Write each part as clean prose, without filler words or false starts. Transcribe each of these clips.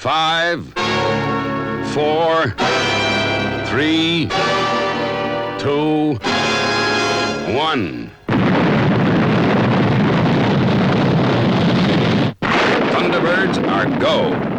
5, 4, 3, 2, 1. Thunderbirds are go.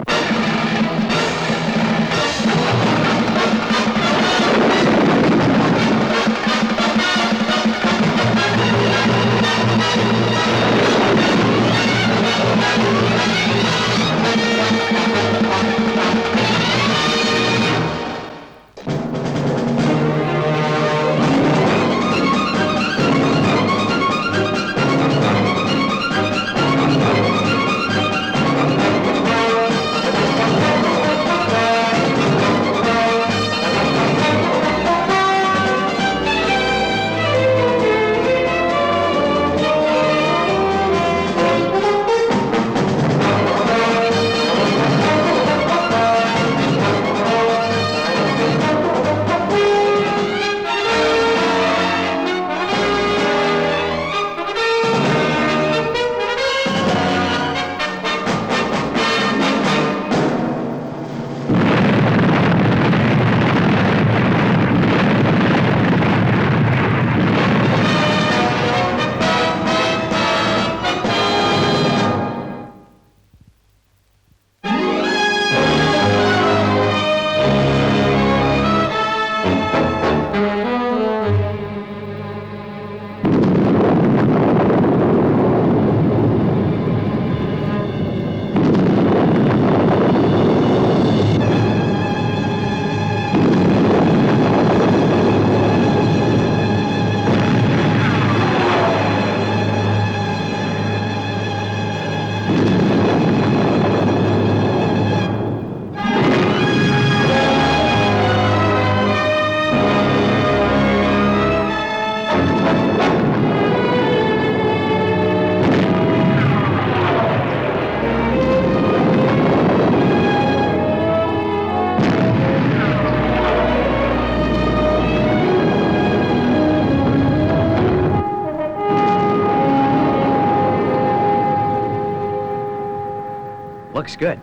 Looks good.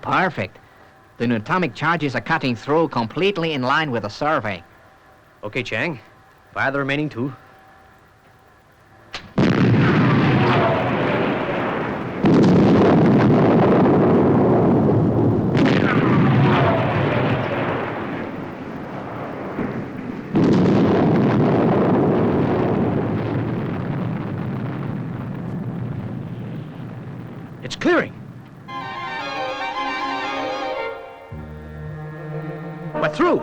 Perfect. The nutomic charges are cutting through completely in line with the survey. Okay, Chang. Fire the remaining 2. It's clearing. We're through.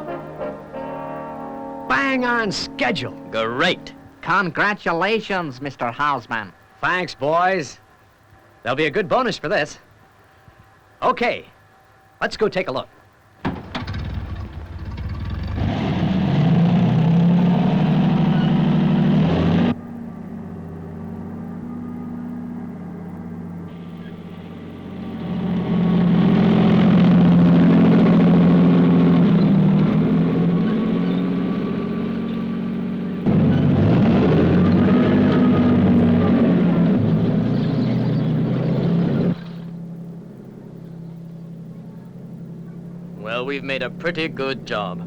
Bang on schedule. Great. Congratulations, Mr. Houseman. Thanks, boys. There'll be a good bonus for this. Okay, let's go take a look. Well, we've made a pretty good job.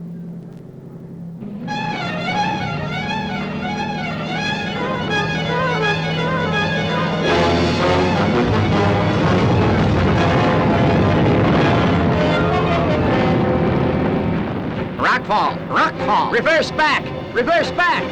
Rockfall! Rockfall! Reverse back! Reverse back!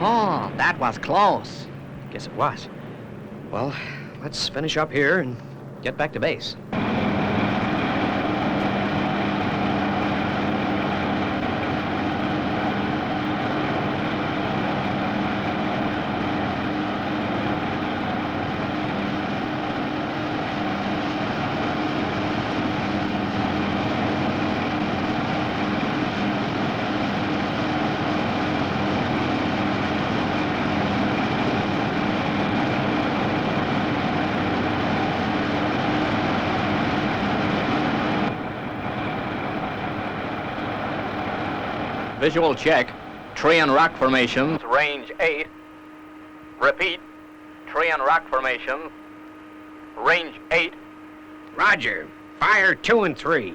Oh, that was close. Guess it was. Well, let's finish up here and get back to base. Visual check. Tree and rock formations, range 8. Repeat. Tree and rock formations, range 8. Roger. Fire 2 and 3.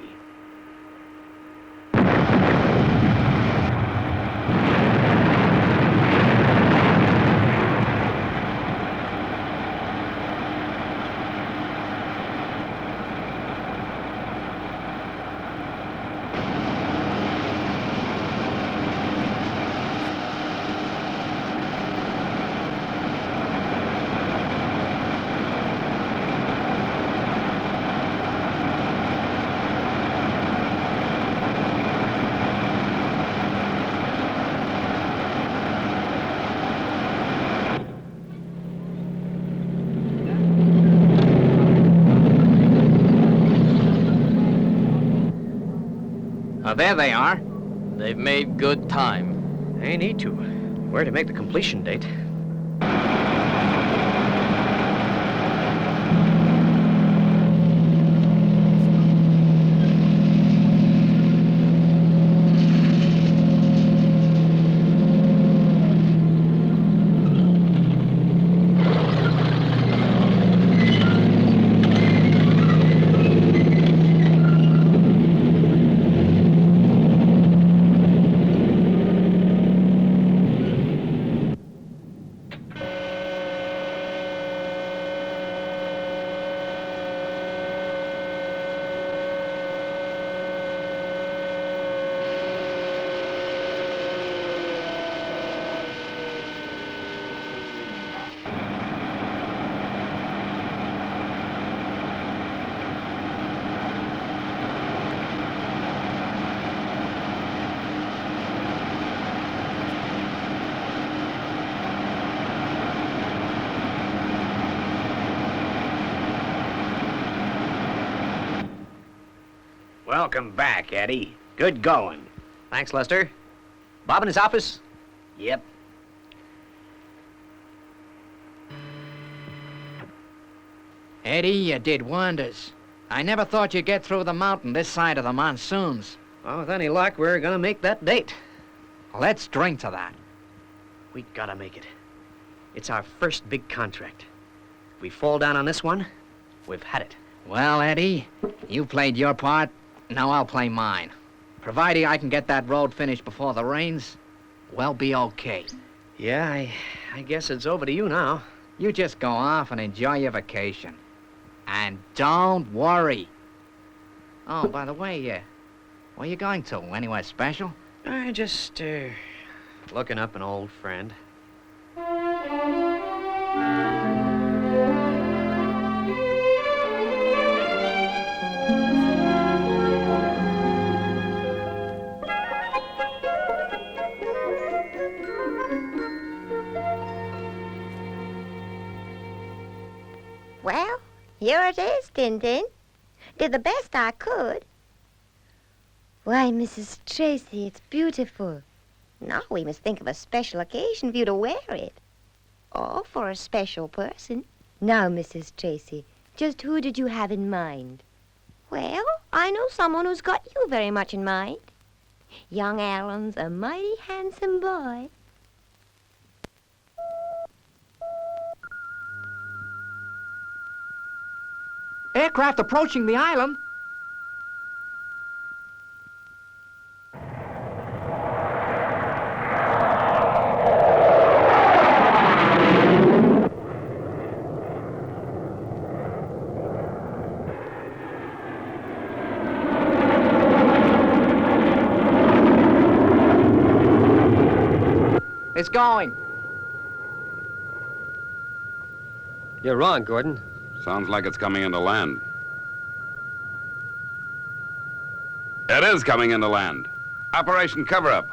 There they are. They've made good time. They need to. Where to make the completion date? Welcome back, Eddie. Good going. Thanks, Lester. Bob in his office? Yep. Eddie, you did wonders. I never thought you'd get through the mountain this side of the monsoons. Well, with any luck, we're gonna make that date. Let's drink to that. We gotta make it. It's our first big contract. If we fall down on this one, we've had it. Well, Eddie, you played your part. Now I'll play mine. Providing I can get that road finished before the rains, we'll be okay. Yeah, I guess it's over to you now. You just go off and enjoy your vacation. And don't worry. Oh, by the way, where you going to? Anywhere special? Just, looking up an old friend. Well, here it is, Tintin. Did the best I could. Why, Mrs. Tracy, it's beautiful. Now we must think of a special occasion for you to wear it. Or for a special person. Now, Mrs. Tracy, just who did you have in mind? Well, I know someone who's got you very much in mind. Young Alan's a mighty handsome boy. Aircraft approaching the island. It's going. You're wrong, Gordon. Sounds like it's coming into land. It is coming into land. Operation Cover-Up.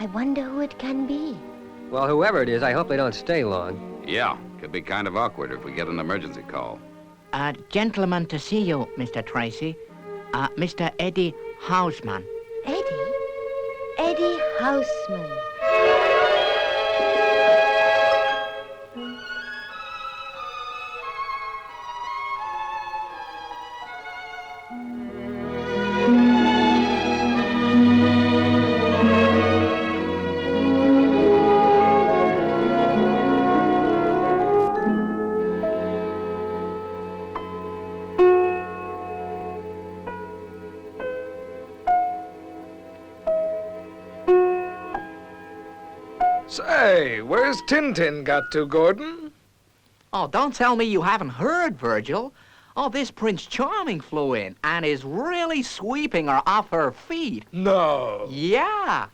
I wonder who it can be. Well, whoever it is, I hope they don't stay long. Yeah, could be kind of awkward if we get an emergency call. Gentleman to see you, Mr. Tracy. Mr. Eddie Houseman. Eddie? Eddie Houseman. Say, where's Tintin got to, Gordon? Oh, don't tell me you haven't heard, Virgil. Oh, this Prince Charming flew in and is really sweeping her off her feet. No. Yeah.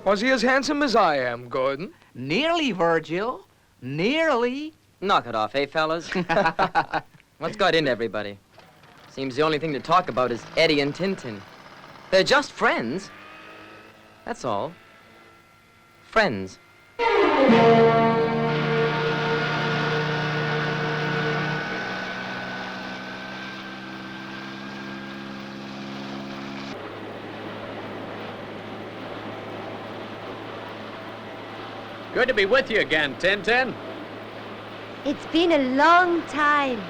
Was he as handsome as I am, Gordon? Nearly, Virgil. Nearly. Knock it off, eh, fellas? What's got into everybody? Seems the only thing to talk about is Eddie and Tintin. They're just friends. That's all. Friends. Good to be with you again, Tintin. It's been a long time.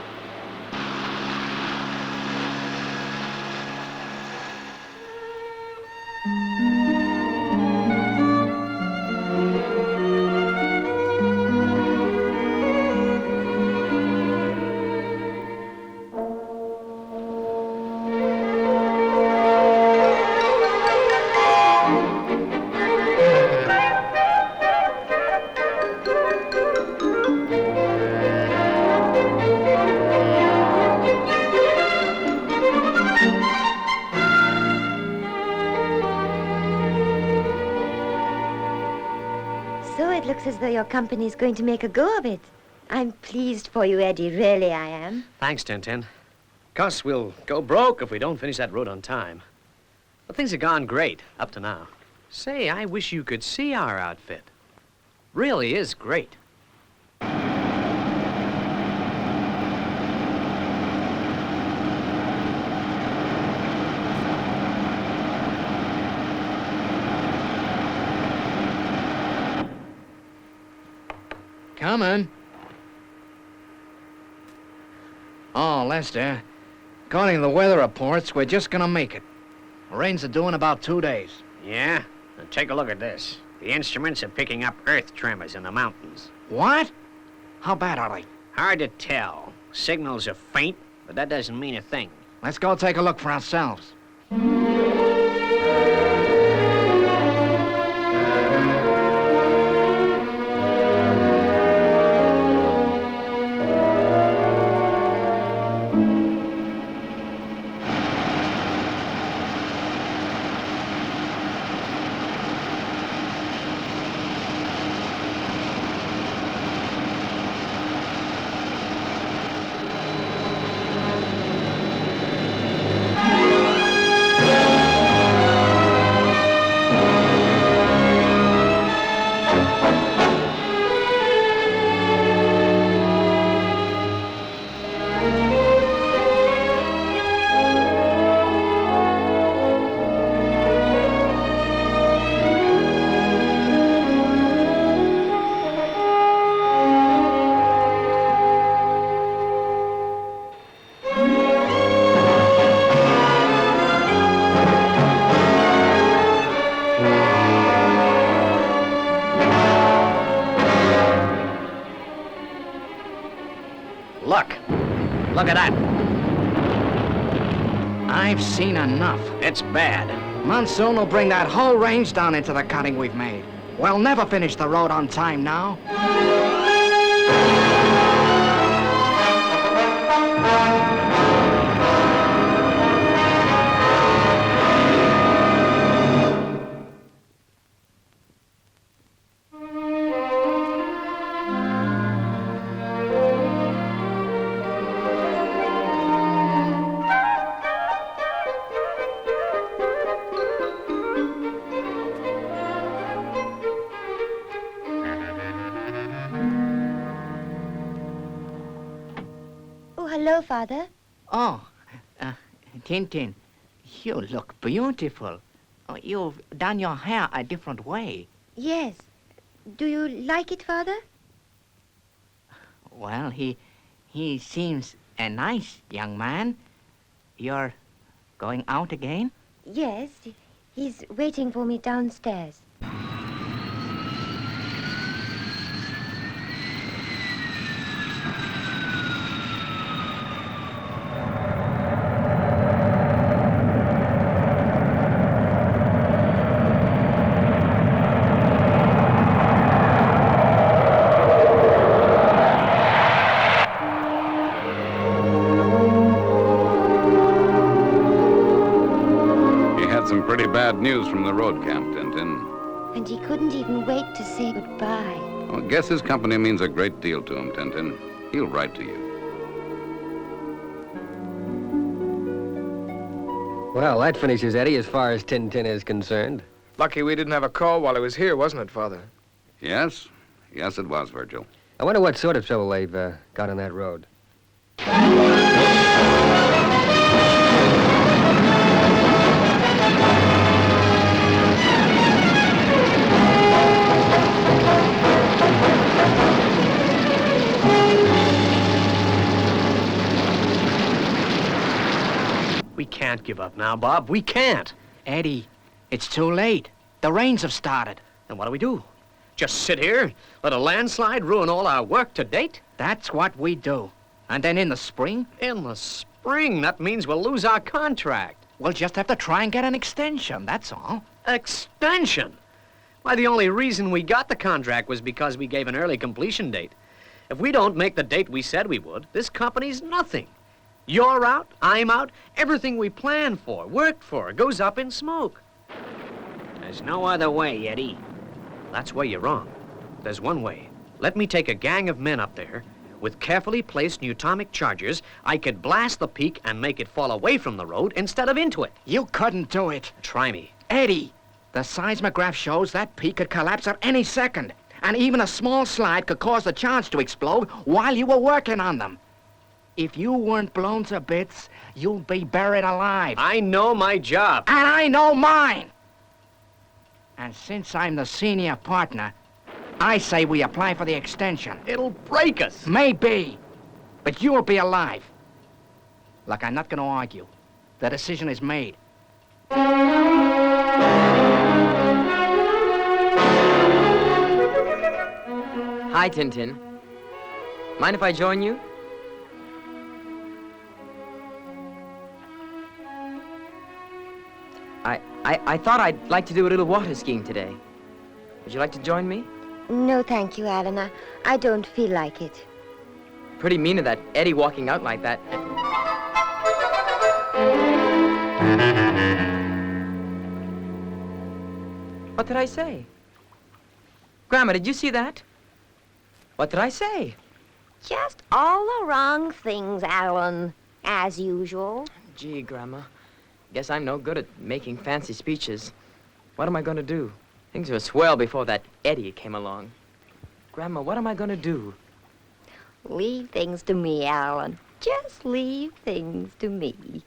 So it looks as though your company's going to make a go of it. I'm pleased for you, Eddie. Really, I am. Thanks, Tintin. 'Cause we'll go broke if we don't finish that road on time. But things have gone great up to now. Say, I wish you could see our outfit. Really is great. Coming. Oh, Lester, according to the weather reports, we're just gonna make it. Rains are due in about 2 days. Yeah? Now take a look at this. The instruments are picking up earth tremors in the mountains. What? How bad are they? Hard to tell. Signals are faint, but that doesn't mean a thing. Let's go take a look for ourselves. Look at that. I've seen enough. It's bad. Monsoon will bring that whole range down into the cutting we've made. We'll never finish the road on time now. Oh, hello, Father. Oh, Tintin, you look beautiful. Oh, you've done your hair a different way. Yes. Do you like it, Father? Well, he seems a nice young man. You're going out again? Yes. He's waiting for me downstairs. He had some pretty bad news from the road camp, Tintin. And he couldn't even wait to say goodbye. Well, I guess his company means a great deal to him, Tintin. He'll write to you. Well, that finishes Eddie as far as Tintin is concerned. Lucky we didn't have a call while he was here, wasn't it, Father? Yes? Yes, it was, Virgil. I wonder what sort of trouble they've got on that road. We can't give up now, Bob. We can't. Eddie, it's too late. The rains have started. Then what do? Just sit here, let a landslide ruin all our work to date? That's what we do. And then in the spring, In the spring, that means we'll lose our contract. we'll just have to try and get an extension, that's all. Extension? Why, the only reason we got the contract was because we gave an early completion date. If we don't make the date we said we would, this company's nothing. You're out, I'm out, everything we planned for, worked for, goes up in smoke. There's no other way, Eddie. That's where you're wrong. There's one way. Let me take a gang of men up there. With carefully placed nutomic chargers, I could blast the peak and make it fall away from the road instead of into it. You couldn't do it. Try me. Eddie, the seismograph shows that peak could collapse at any second. And even a small slide could cause the charge to explode while you were working on them. If you weren't blown to bits, you'd be buried alive. I know my job. And I know mine. And since I'm the senior partner, I say we apply for the extension. It'll break us. Maybe. But you'll be alive. Look, I'm not going to argue. The decision is made. Hi, Tintin. Mind if I join you? I thought I'd like to do a little water skiing today. Would you like to join me? No, thank you, Alan. I don't feel like it. Pretty mean of that Eddie walking out like that. What did I say? Grandma, did you see that? What did I say? Just all the wrong things, Alan, as usual. Gee, Grandma. Guess I'm no good at making fancy speeches. What am I going to do? Things were swell before that Eddie came along. Grandma, what am I going to do? Leave things to me, Alan. Just leave things to me.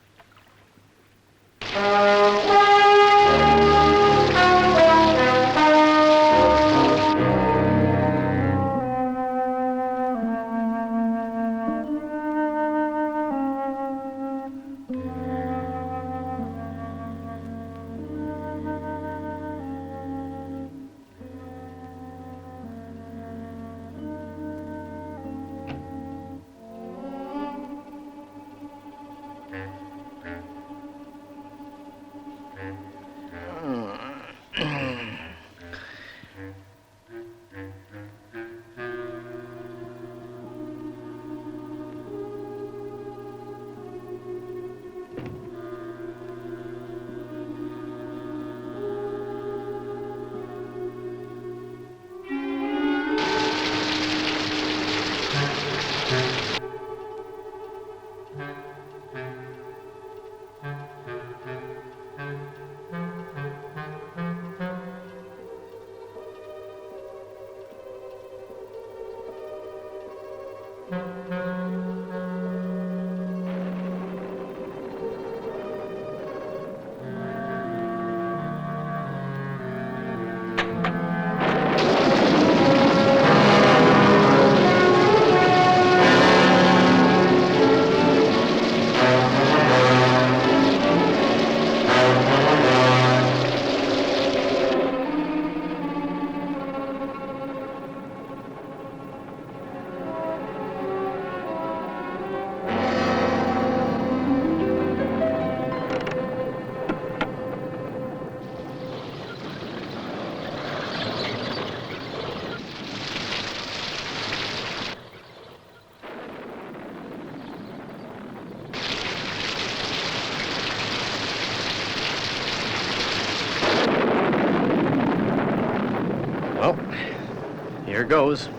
Here goes.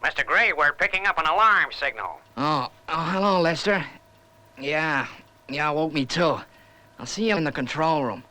Mr. Gray, we're picking up an alarm signal. Oh, hello, Lester. Yeah, woke me too. I'll see you in the control room.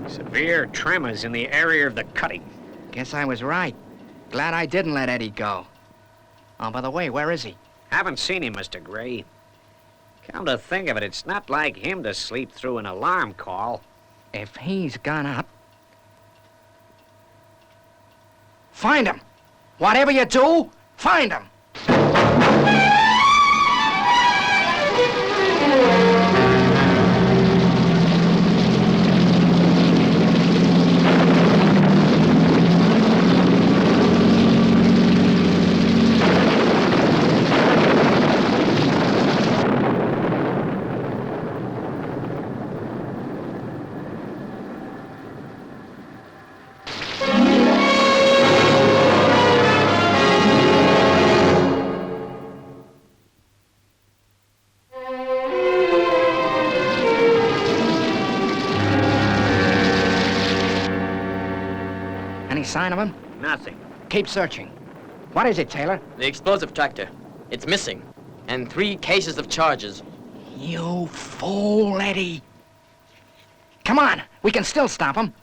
Severe tremors in the area of the cutting. Guess I was right. Glad I didn't let Eddie go. Oh, by the way, where is he? Haven't seen him, Mr. Gray. Come to think of it, it's not like him to sleep through an alarm call. If he's gone up... Find him! Whatever you do, find him! Any sign of him? Nothing. Keep searching. What is it, Taylor? The explosive tractor. It's missing. And 3 cases of charges. You fool, Eddie. Come on, we can still stop him.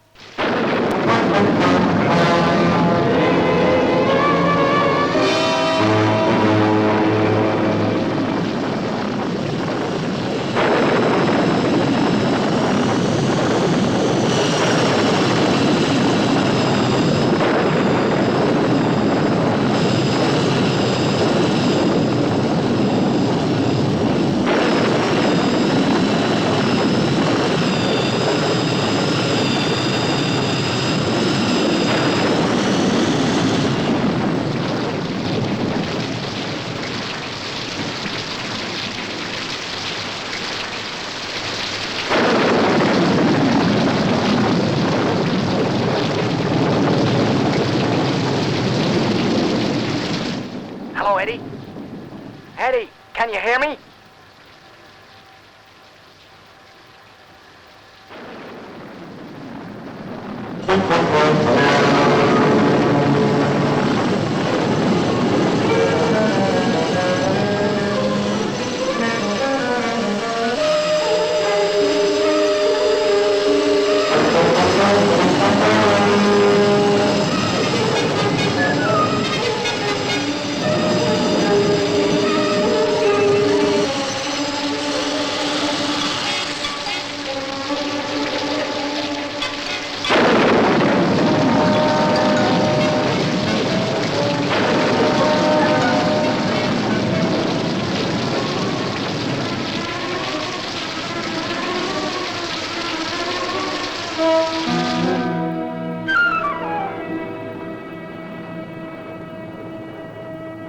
Hello, Eddie? Eddie, can you hear me?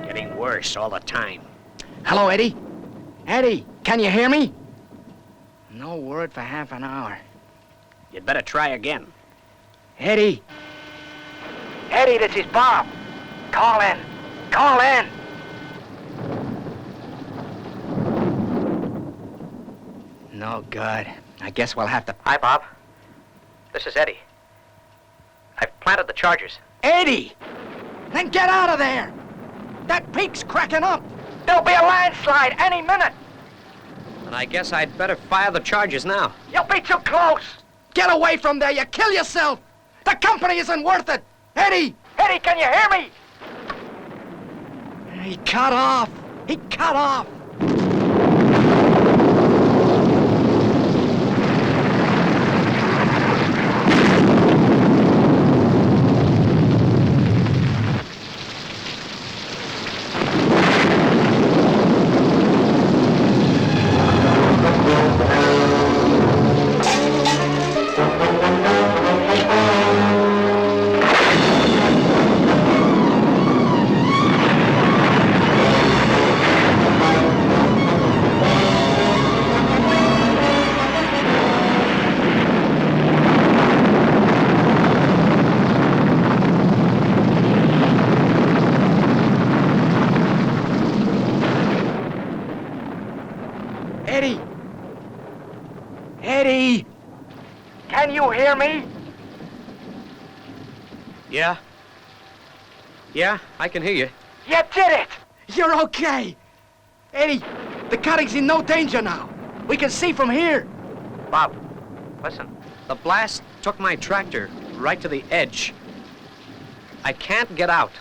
Getting worse all the time. Hello, Eddie? Eddie, can you hear me? No word for half an hour. You'd better try again. Eddie! Eddie, this is Bob. Call in. Call in. No good. I guess we'll have to... Hi, Bob. This is Eddie. I've planted the charges. Eddie! Then get out of there! That peak's cracking up! There'll be a landslide any minute! And I guess I'd better fire the charges now. You'll be too close! Get away from there! You kill yourself! The company isn't worth it! Eddie! Eddie, can you hear me? He cut off! He cut off! Eddie! Eddie! Can you hear me? Yeah? Yeah, I can hear you. You did it! You're okay! Eddie, the cutting's in no danger now. We can see from here. Bob, listen. The blast took my tractor right to the edge. I can't get out.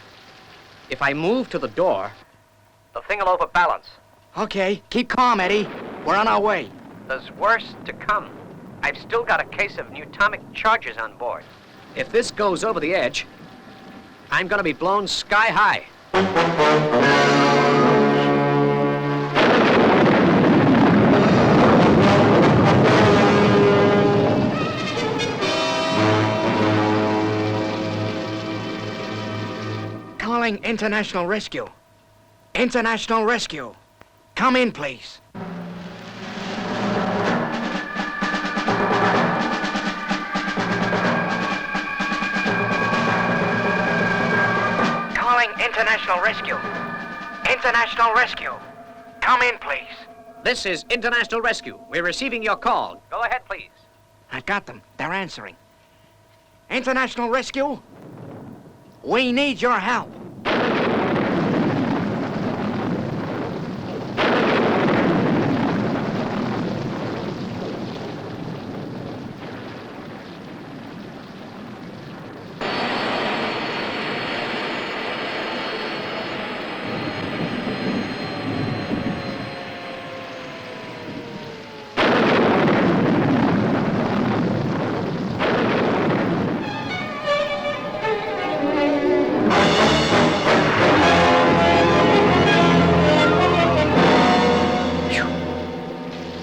If I move to the door, the thing will overbalance. Okay, keep calm, Eddie. We're on our way. There's worse to come. I've still got a case of nutomic charges on board. If this goes over the edge, I'm gonna be blown sky high. Calling International Rescue. International Rescue. Come in, please. Calling International Rescue. International Rescue. Come in, please. This is International Rescue. We're receiving your call. Go ahead, please. I got them. They're answering. International Rescue? We need your help.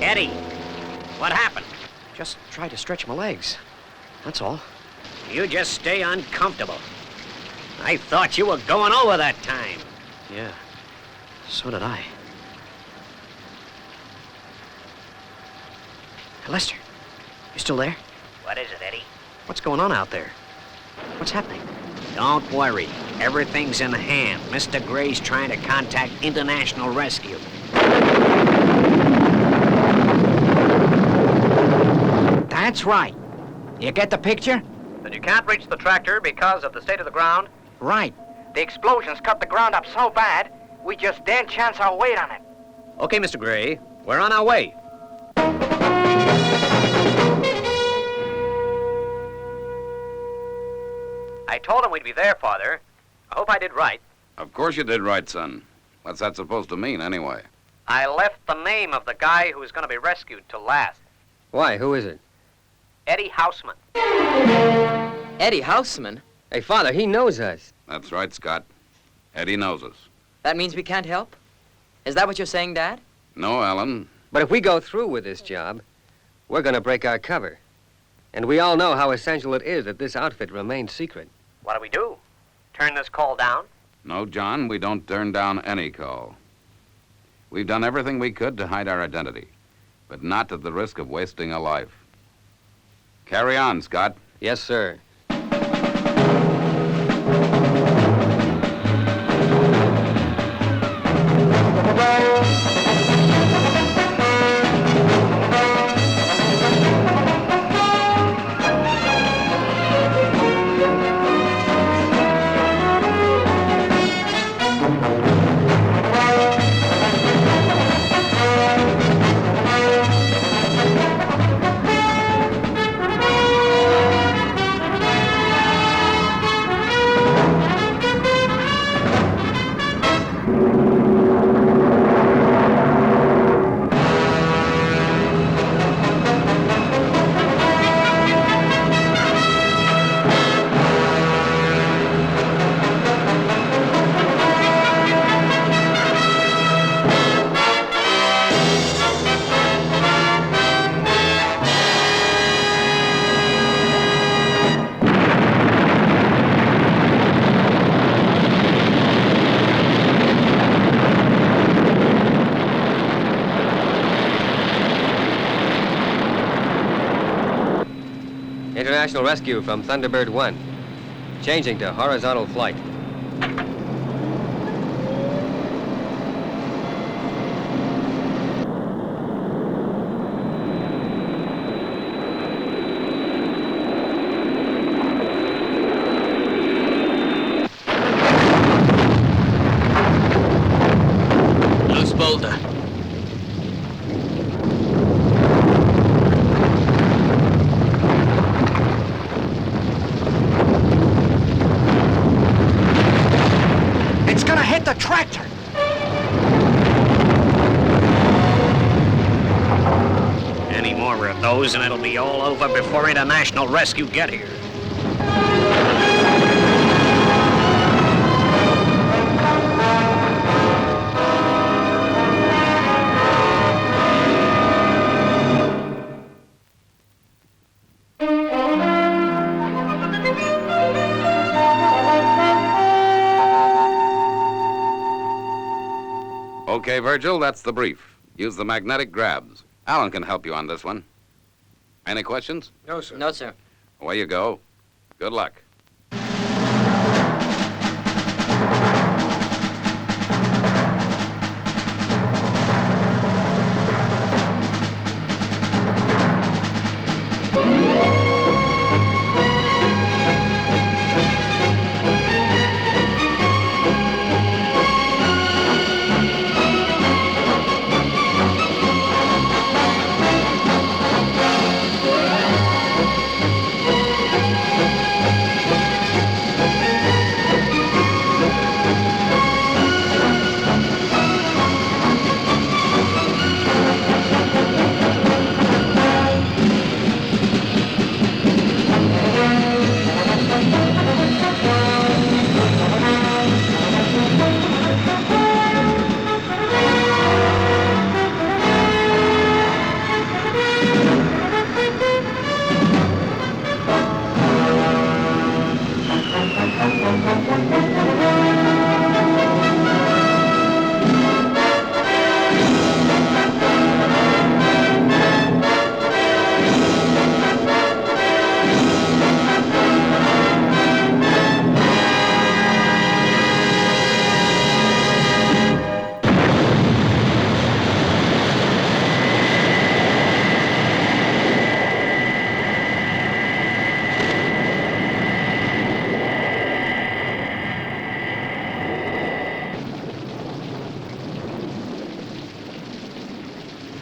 Eddie, what happened? Just try to stretch my legs. That's all. You just stay uncomfortable. I thought you were going over that time. Yeah, so did I. Hey, Lester, you still there? What is it, Eddie? What's going on out there? What's happening? Don't worry. Everything's in hand. Mr. Gray's trying to contact International Rescue. That's right. You get the picture? Then you can't reach the tractor because of the state of the ground? Right. The explosions cut the ground up so bad, we just daren't chance our weight on it. Okay, Mr. Gray, we're on our way. I told him we'd be there, Father. I hope I did right. Of course you did right, son. What's that supposed to mean, anyway? I left the name of the guy who was going to be rescued till last. Why? Who is it? Eddie Houseman. Eddie Houseman? Hey, Father, he knows us. That's right, Scott. Eddie knows us. That means we can't help? Is that what you're saying, Dad? No, Alan. But if we go through with this job, we're going to break our cover. And we all know how essential it is that this outfit remains secret. What do we do? Turn this call down? No, John, we don't turn down any call. We've done everything we could to hide our identity, but not at the risk of wasting a life. Carry on, Scott. Yes, sir. International rescue from Thunderbird 1. Changing to horizontal flight. Loose boulder. It's gonna hit the tractor. Any more of those and it'll be all over before international rescue get here. Okay, Virgil, that's the brief. Use the magnetic grabs. Alan can help you on this one. Any questions? No, sir. No, sir. Away you go. Good luck.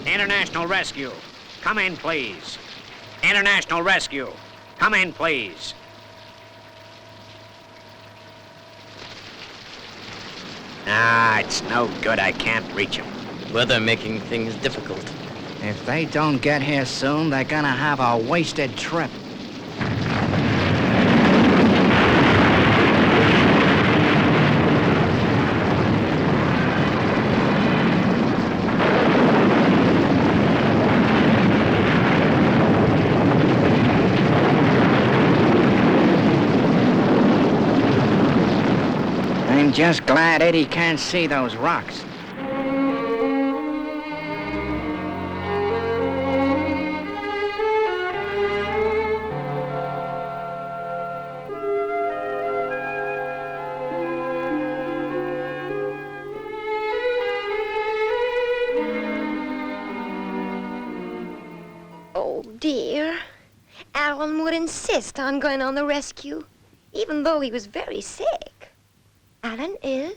International rescue, come in, please. International rescue, come in, please. Ah, it's no good. I can't reach him. Weather making things difficult. If they don't get here soon, they're gonna have a wasted trip. I'm just glad Eddie can't see those rocks. Oh, dear. Alan would insist on going on the rescue, even though he was very sick. Alan ill?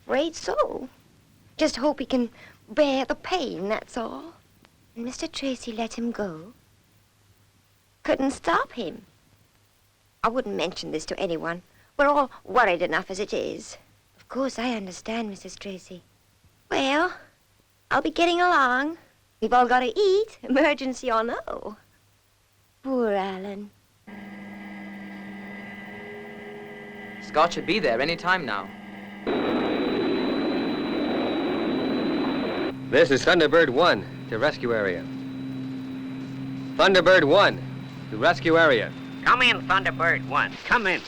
Afraid so. Just hope he can bear the pain, that's all. And Mr. Tracy let him go. Couldn't stop him. I wouldn't mention this to anyone. We're all worried enough as it is. Of course, I understand, Mrs. Tracy. Well, I'll be getting along. We've all got to eat, emergency or no. Poor Alan. Scott should be there any time now. This is Thunderbird 1 to rescue area. Thunderbird 1 to rescue area. Come in, Thunderbird 1. Come in.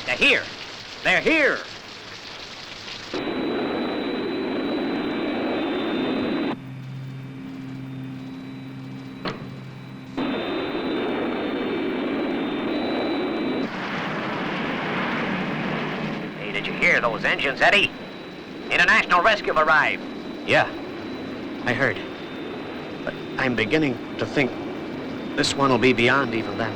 They're here. They're here. Hey, did you hear those engines, Eddie? International rescue have arrived. Yeah, I heard. But I'm beginning to think this one will be beyond even them.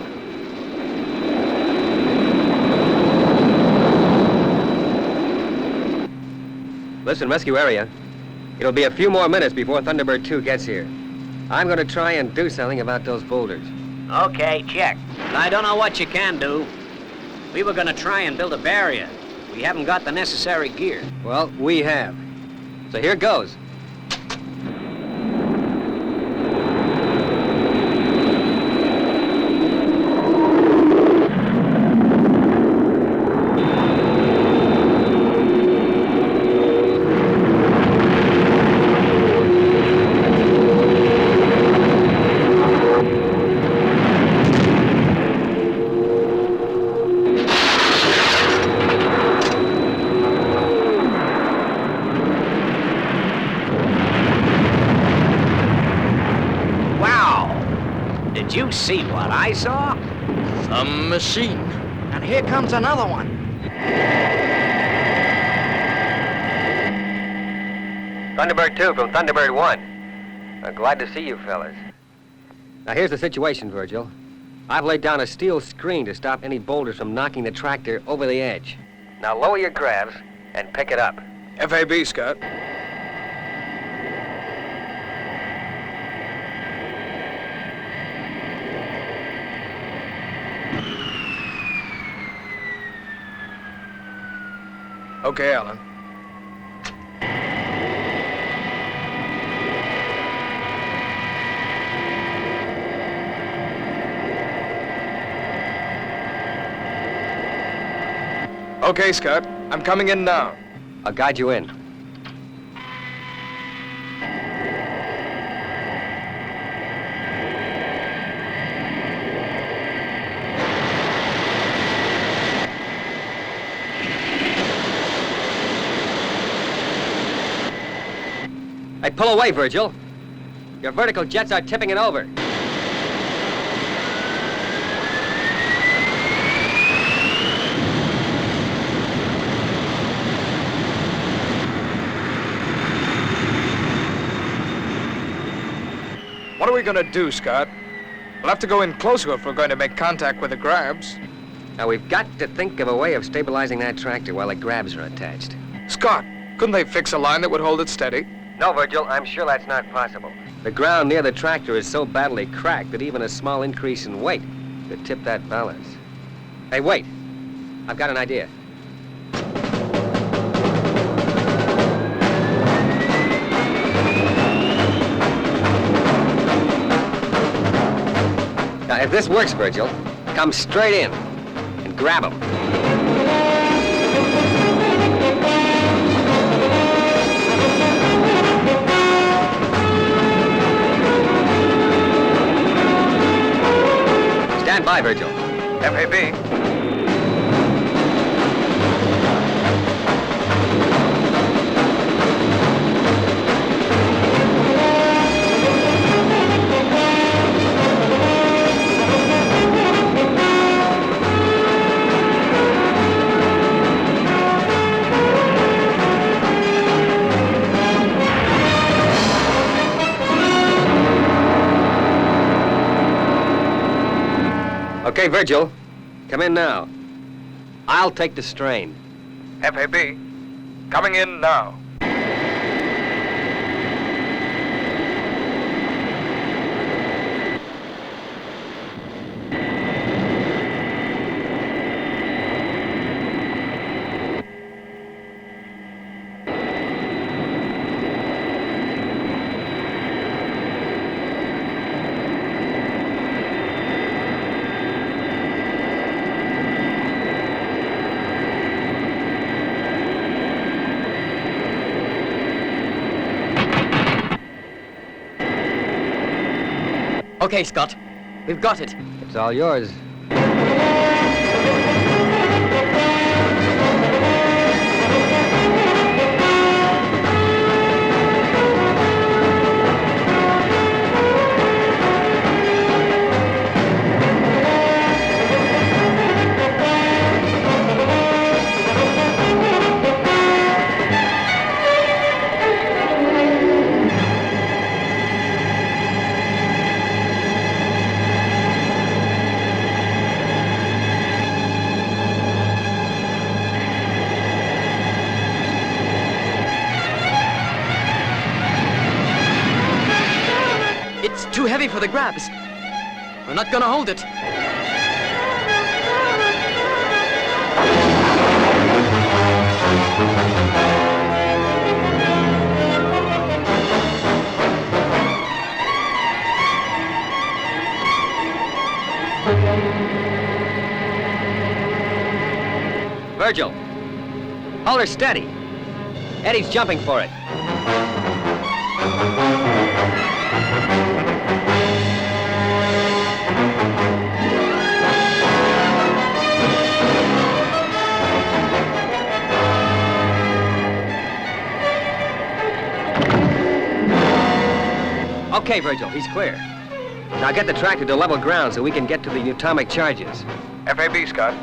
Listen, rescue area. It'll be a few more minutes before Thunderbird 2 gets here. I'm going to try and do something about those boulders. Okay, check. I don't know what you can do. We were gonna try and build a barrier. We haven't got the necessary gear. Well, we have. So here goes. Did you see what I saw? Some machine. And here comes another one. Thunderbird 2 from Thunderbird 1. I'm glad to see you fellas. Now here's the situation, Virgil. I've laid down a steel screen to stop any boulders from knocking the tractor over the edge. Now lower your grabs and pick it up. FAB, Scott. Okay, Alan. Okay, Scott. I'm coming in now. I'll guide you in. Hey, pull away, Virgil. Your vertical jets are tipping it over. What are we gonna do, Scott? We'll have to go in closer if we're going to make contact with the grabs. Now, we've got to think of a way of stabilizing that tractor while the grabs are attached. Scott, couldn't they fix a line that would hold it steady? No, Virgil, I'm sure that's not possible. The ground near the tractor is so badly cracked that even a small increase in weight could tip that balance. Hey, wait. I've got an idea. Now, if this works, Virgil, come straight in and grab him. Stand by, Virgil. FAB. Okay, Virgil. Come in now. I'll take the strain. FAB, coming in now. Okay, Scott. We've got it. It's all yours. It's too heavy for the grabs. We're not gonna hold it. Virgil, hold her steady. Eddie's jumping for it. Okay, Virgil, he's clear. Now get the tractor to level ground so we can get to the nutomic charges. FAB, Scott.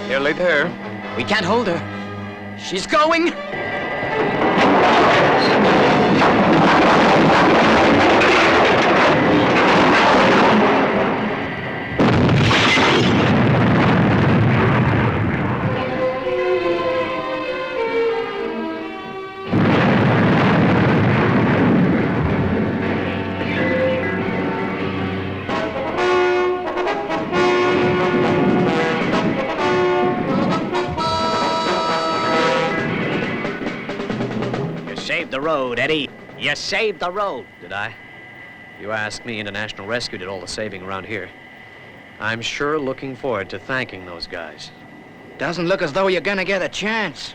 Nearly there. We can't hold her. She's going! Saved the road, Eddie. You saved the road. Did I? You asked me, International Rescue did all the saving around here. I'm sure looking forward to thanking those guys. Doesn't look as though you're gonna get a chance.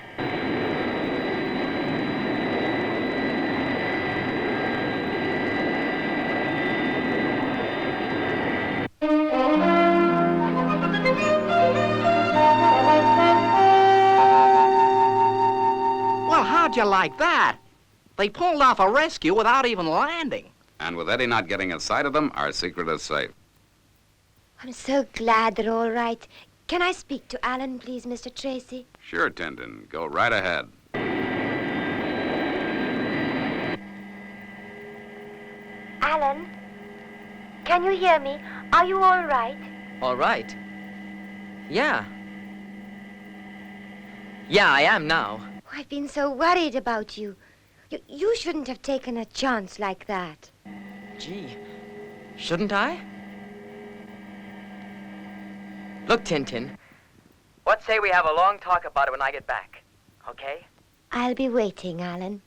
Well, how'd you like that? They pulled off a rescue without even landing. And with Eddie not getting a sight of them, our secret is safe. I'm so glad they're all right. Can I speak to Alan, please, Mr. Tracy? Sure, Tintin. Go right ahead. Alan, can you hear me? Are you all right? All right. Yeah. Yeah, I am now. Oh, I've been so worried about you. You shouldn't have taken a chance like that. Gee, shouldn't I? Look, Tintin. What say we have a long talk about it when I get back, okay? I'll be waiting, Alan.